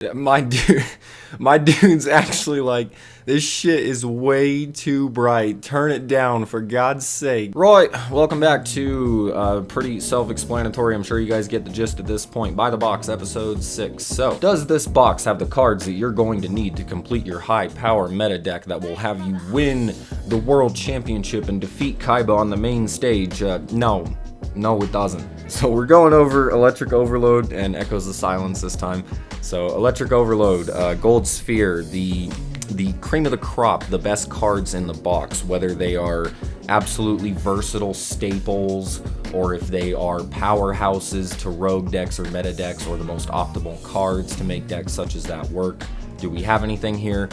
My dude, my dude's actually like, this shit is way too bright. Turn it down, for God's sake. Right, welcome back to pretty self-explanatory. I'm sure you guys get the gist at this point. By the Box, episode 6. So, does this box have the cards that you're going to need to complete your high-power meta deck that will have you win the World Championship and defeat Kaiba on the main stage? No, it doesn't. So we're going over Electric Overload and Echoes of Silence this time. So Electric Overload, Gold Sphere, the cream of the crop, the best cards in the box, whether they are absolutely versatile staples or if they are powerhouses to rogue decks or meta decks or the most optimal cards to make decks such as that work. Do we have anything here?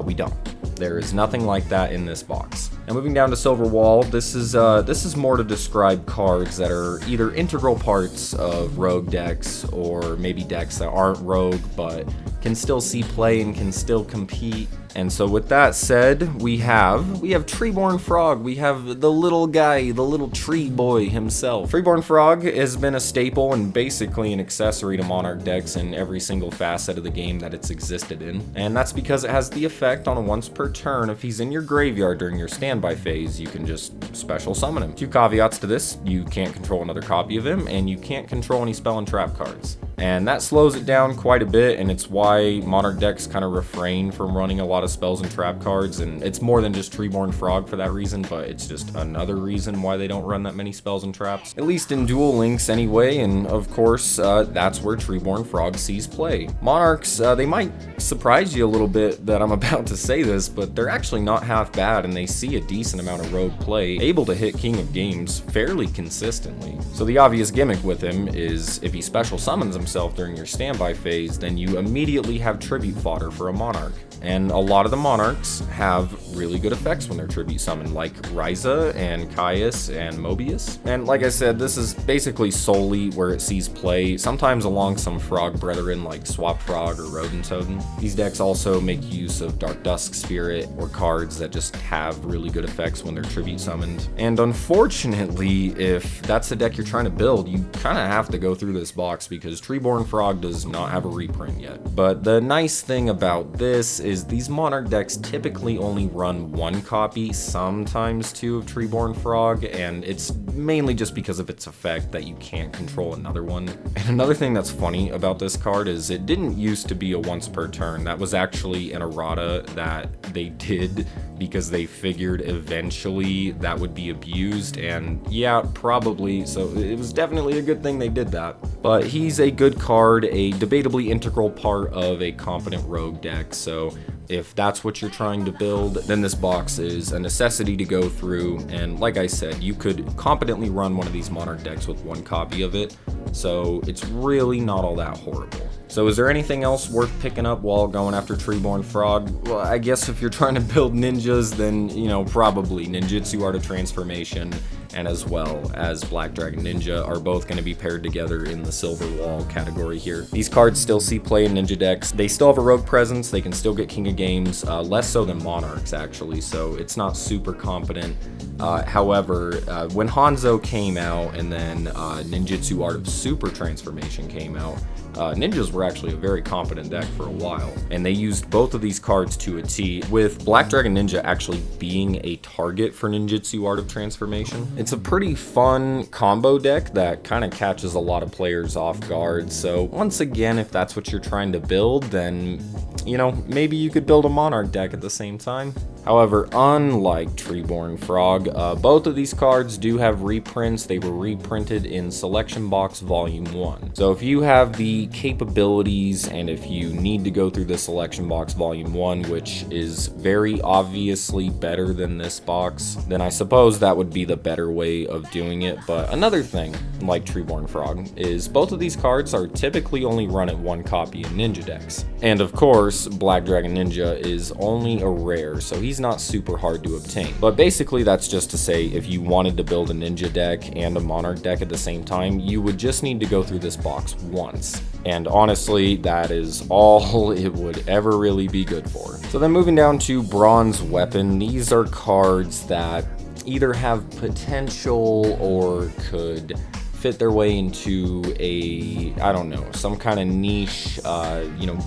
We don't. There is nothing like that in this box. Now moving down to Silver Wall, this is more to describe cards that are either integral parts of rogue decks or maybe decks that aren't rogue but can still see play and can still compete. And so with that said, we have Treeborn Frog. We have the little guy, the little tree boy himself. Treeborn Frog has been a staple and basically an accessory to Monarch decks in every single facet of the game that it's existed in. And that's because it has the effect on a once per turn. If he's in your graveyard during your standby phase, you can just special summon him. Two caveats to this: you can't control another copy of him, and you can't control any spell and trap cards. And that slows it down quite a bit, and it's why Monarch decks kind of refrain from running a lot of spells and trap cards, and it's more than just Treeborn Frog for that reason, but it's just another reason why they don't run that many spells and traps, at least in Duel Links anyway, and of course, that's where Treeborn Frog sees play. Monarchs, they might surprise you a little bit that I'm about to say this, but they're actually not half bad, and they see a decent amount of rogue play, able to hit King of Games fairly consistently. So the obvious gimmick with him is if he special summons himself during your standby phase, then you immediately have tribute fodder for a Monarch. And a lot of the Monarchs have really good effects when they're tribute summoned, like Ryza and Caius and Mobius. And like I said, this is basically solely where it sees play, sometimes along some frog brethren like Swap Frog or Rodentoden. These decks also make use of Dark Dusk Spirit or cards that just have really good effects when they're tribute summoned. And unfortunately, if that's the deck you're trying to build, you kind of have to go through this box because Treeborn Frog does not have a reprint yet. But the nice thing about this is these Monarch decks typically only run one copy, sometimes two, of Treeborn Frog, and it's mainly just because of its effect that you can't control another one. And another thing that's funny about this card is it didn't used to be a once per turn. That was actually an errata that they did because they figured eventually that would be abused, and yeah, probably, so it was definitely a good thing they did that. But he's a good card, a debatably integral part of a competent rogue deck, so if that's what you're trying to build, then this box is a necessity to go through. And like I said, you could competently run one of these Monarch decks with one copy of it, so it's really not all that horrible. So is there anything else worth picking up while going after Treeborn Frog? Well, I guess if you're trying to build ninjas, then, you know, probably Ninjutsu Art of Transformation and as well as Black Dragon Ninja are both going to be paired together in the Silver Wall category here. These cards still see play in ninja decks. They still have a rogue presence. They can still get King of Games, less so than Monarchs actually, so it's not super competent. However, when Hanzo came out and then Ninjutsu Art of Super Transformation came out, ninjas were actually a very competent deck for a while, and they used both of these cards to a T, with Black Dragon Ninja actually being a target for Ninjutsu Art of Transformation. It's a pretty fun combo deck that kind of catches a lot of players off guard, so once again, if that's what you're trying to build, then, you know, maybe you could build a Monarch deck at the same time. However, unlike Treeborn Frog, both of these cards do have reprints. They were reprinted in Selection Box Volume 1. So if you have the capabilities and if you need to go through the Selection Box Volume 1, which is very obviously better than this box, then I suppose that would be the better way of doing it. But another thing, like Treeborn Frog, is both of these cards are typically only run at one copy in ninja decks. And of course, Black Dragon Ninja is only a rare, so he's not super hard to obtain. But basically that's just to say if you wanted to build a ninja deck and a Monarch deck at the same time, you would just need to go through this box once. And honestly, that is all it would ever really be good for. So then moving down to Bronze Weapon, these are cards that either have potential or could fit their way into a, I don't know, some kind of niche,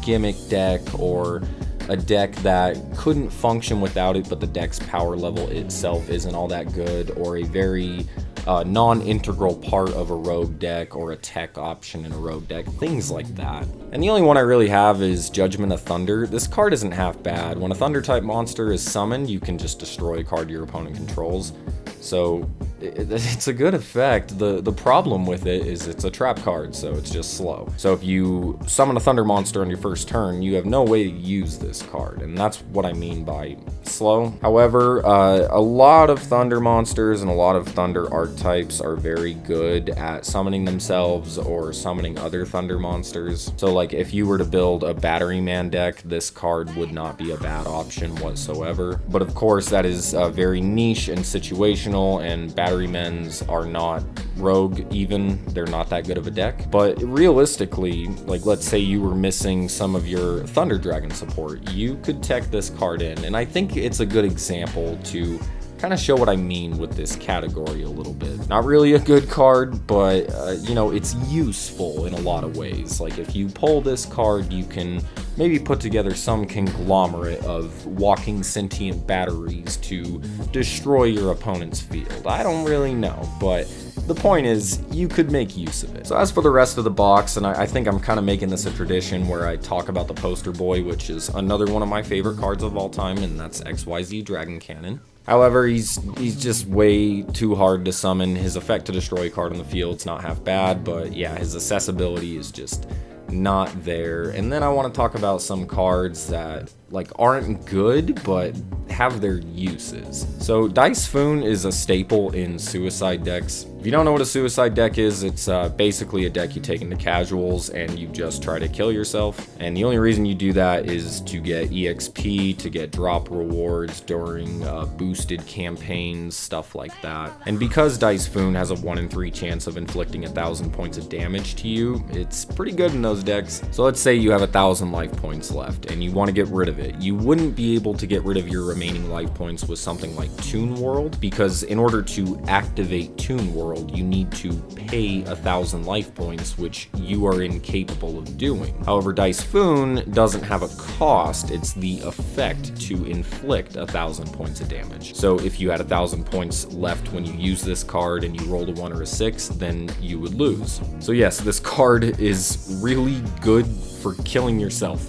gimmick deck, or a deck that couldn't function without it, but the deck's power level itself isn't all that good, or a very non-integral part of a rogue deck, or a tech option in a rogue deck, things like that. And the only one I really have is Judgment of Thunder. This card isn't half bad. When a Thunder type monster is summoned, you can just destroy a card your opponent controls. So it's a good effect. The problem with it is it's a trap card, so it's just slow. So if you summon a Thunder monster on your first turn, you have no way to use this card, and that's what I mean by slow. However, a lot of Thunder monsters and a lot of Thunder archetypes are very good at summoning themselves or summoning other Thunder monsters. So like if you were to build a Battery Man deck, this card would not be a bad option whatsoever. But of course, that is very niche and situational, and Battery Men's are not rogue even. They're not that good of a deck. But realistically, like let's say you were missing some of your Thunder Dragon support, you could tech this card in, and I think it's a good example to kind of show what I mean with this category a little bit. Not really a good card, but it's useful in a lot of ways. Like if you pull this card, you can maybe put together some conglomerate of walking sentient batteries to destroy your opponent's field. I don't really know, but the point is, you could make use of it. So as for the rest of the box, and I think I'm kind of making this a tradition where I talk about the poster boy, which is another one of my favorite cards of all time, and that's XYZ Dragon Cannon. However, he's just way too hard to summon. His effect to destroy a card on the field's not half bad, but yeah, his accessibility is just not there. And then I want to talk about some cards that aren't good but have their uses. So Dice Foon is a staple in suicide decks. If you don't know what a suicide deck is, it's basically a deck you take into casuals and you just try to kill yourself. And the only reason you do that is to get EXP, to get drop rewards during boosted campaigns, stuff like that. And because Dice Foon has a 1 in 3 chance of inflicting 1,000 points of damage to you, it's pretty good in those decks. So let's say you have 1,000 life points left and you want to get rid of it. You wouldn't be able to get rid of your remaining life points with something like Toon World, because in order to activate Toon World, you need to pay 1,000 life points, which you are incapable of doing. However, Dice Foon doesn't have a cost, it's the effect to inflict 1,000 points of damage. So if you had 1,000 points left when you use this card and you rolled a 1 or a 6, then you would lose. So yes, this card is really good for killing yourself.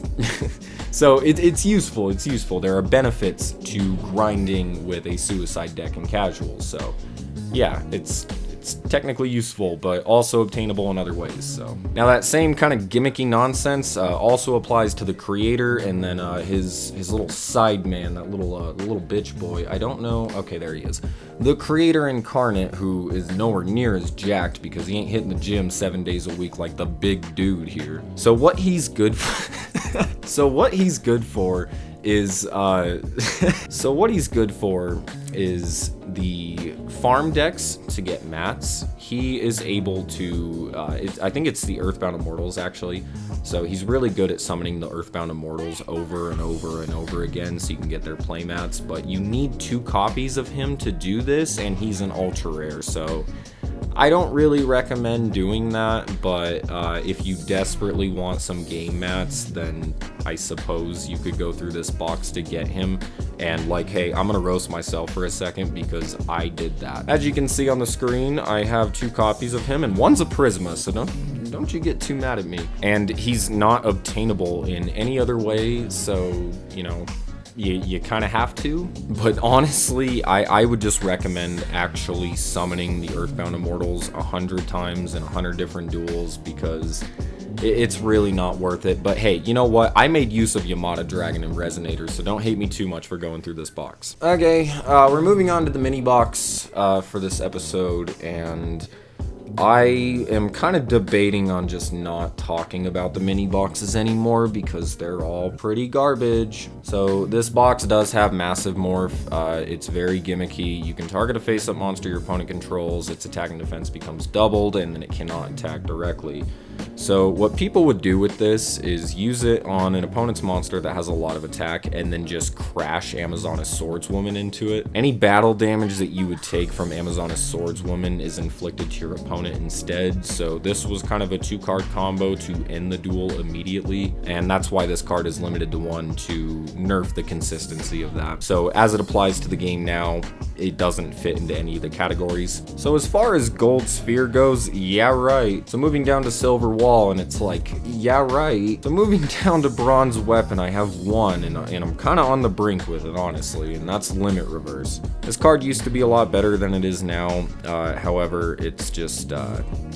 So it's useful, There are benefits to grinding with a suicide deck in casuals. So yeah, it's technically useful, but also obtainable in other ways. So now that same kind of gimmicky nonsense also applies to the creator, and then his little side man, that little bitch boy. I don't know. Okay, there he is. The Creator Incarnate, who is nowhere near as jacked because he ain't hitting the gym 7 days a week like the big dude here. So what he's good for is the farm decks to get mats. He is able to, I think it's the Earthbound Immortals actually. So he's really good at summoning the Earthbound Immortals over and over and over again so you can get their playmats. But you need 2 copies of him to do this, and he's an ultra rare. So I don't really recommend doing that, but if you desperately want some game mats, then I suppose you could go through this box to get him. And hey, I'm gonna roast myself for a second because I did that. As you can see on the screen, I have 2 copies of him, and one's a Prisma, so don't you get too mad at me. And he's not obtainable in any other way, so you kind of have to. But honestly, I would just recommend actually summoning the Earthbound Immortals 100 times in 100 different duels, because it's really not worth it. But hey, you know what? I made use of Yamata Dragon and Resonator, so don't hate me too much for going through this box. Okay, we're moving on to the mini box for this episode, and I am kind of debating on just not talking about the mini boxes anymore because they're all pretty garbage. So this box does have Massivemorph. It's very gimmicky. You can target a face-up monster your opponent controls. Its attack and defense becomes doubled, and then it cannot attack directly. So what people would do with this is use it on an opponent's monster that has a lot of attack and then just crash Amazoness Swordswoman into it. Any battle damage that you would take from Amazoness Swordswoman is inflicted to your opponent instead. So this was kind of a 2-card combo to end the duel immediately, and that's why this card is limited to 1 to nerf the consistency of that. So as it applies to the game now, it doesn't fit into any of the categories. So as far as Gold Sphere goes, yeah right. So moving down to Silver Wall, and it's like, yeah right. So moving down to Bronze Weapon, I have 1, and I'm kind of on the brink with it, honestly, and that's Limit Reverse. This card used to be a lot better than it is now. However, it's just,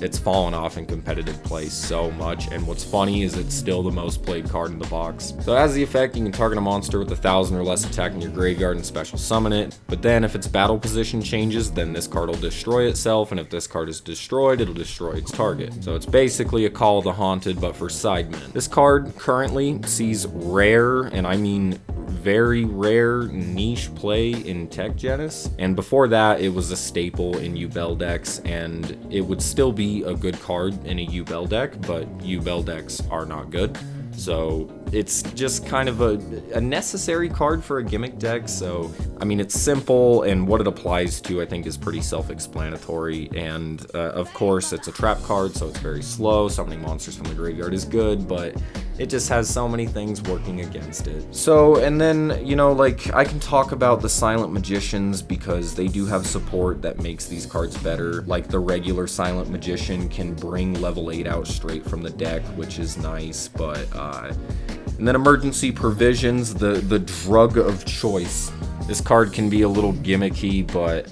it's fallen off in competitive play so much, and what's funny is it's still the most played card in the box. So as the effect, you can target a monster with 1,000 or less attack in your graveyard and special summon it, but then if its battle position changes, then this card will destroy itself, and if this card is destroyed, it'll destroy its target. So it's basically a Call of the Haunted, but for sidemen. This card currently sees rare, and I mean very rare, niche play in Tech Genesis, and before that it was a staple in U-Bell decks, and it would still be a good card in a U-Bell deck, but U-Bell decks are not good. So it's just kind of a necessary card for a Gimmick deck. So I mean, it's simple, and what it applies to I think is pretty self-explanatory, and of course it's a trap card, so it's very slow. Summoning monsters from the graveyard is good, but it just has so many things working against it. So, and then, you know, like, I can talk about the Silent Magicians because they do have support that makes these cards better. Like, the regular Silent Magician can bring level 8 out straight from the deck, which is nice, but, and then Emergency Provisions, the drug of choice. This card can be a little gimmicky, but,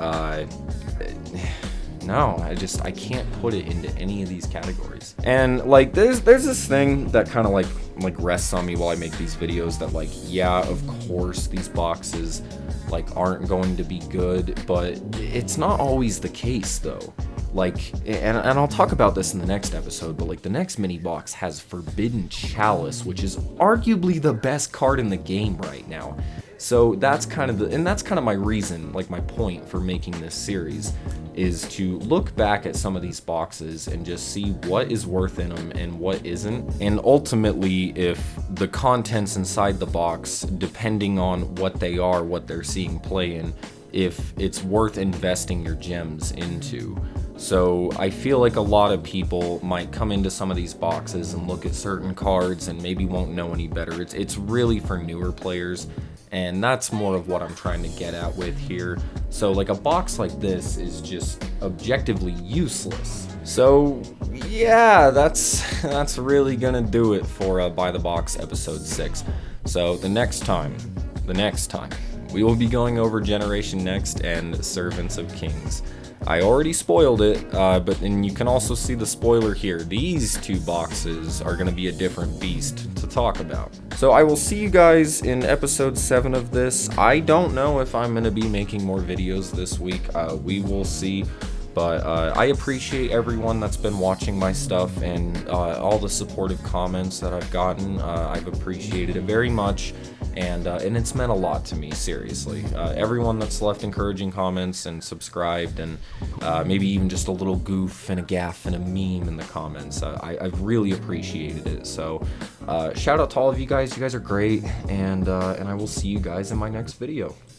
no, I can't put it into any of these categories. And like there's this thing that kind of like rests on me while I make these videos that like, yeah, of course these boxes like aren't going to be good, but it's not always the case though. Like, and I'll talk about this in the next episode, but like the next mini box has Forbidden Chalice, which is arguably the best card in the game right now. So that's kind of my reason, like my point for making this series, is to look back at some of these boxes and just see what is worth in them and what isn't. And ultimately, if the contents inside the box, depending on what they are, what they're seeing play in, if it's worth investing your gems into. So I feel like a lot of people might come into some of these boxes and look at certain cards and maybe won't know any better. It's really for newer players, and that's more of what I'm trying to get at with here. So like a box like this is just objectively useless. So yeah, that's really gonna do it for By the Box episode 6. So the next time, we will be going over Generation Next and Servants of Kings. I already spoiled it, and you can also see the spoiler here. These two boxes are going to be a different beast to talk about. So I will see you guys in episode 7 of this. I don't know if I'm going to be making more videos this week. We will see. But I appreciate everyone that's been watching my stuff and all the supportive comments that I've gotten. I've appreciated it very much, and it's meant a lot to me, seriously. Everyone that's left encouraging comments and subscribed, and maybe even just a little goof and a gaff and a meme in the comments. I've really appreciated it. So shout out to all of you guys. You guys are great, and I will see you guys in my next video.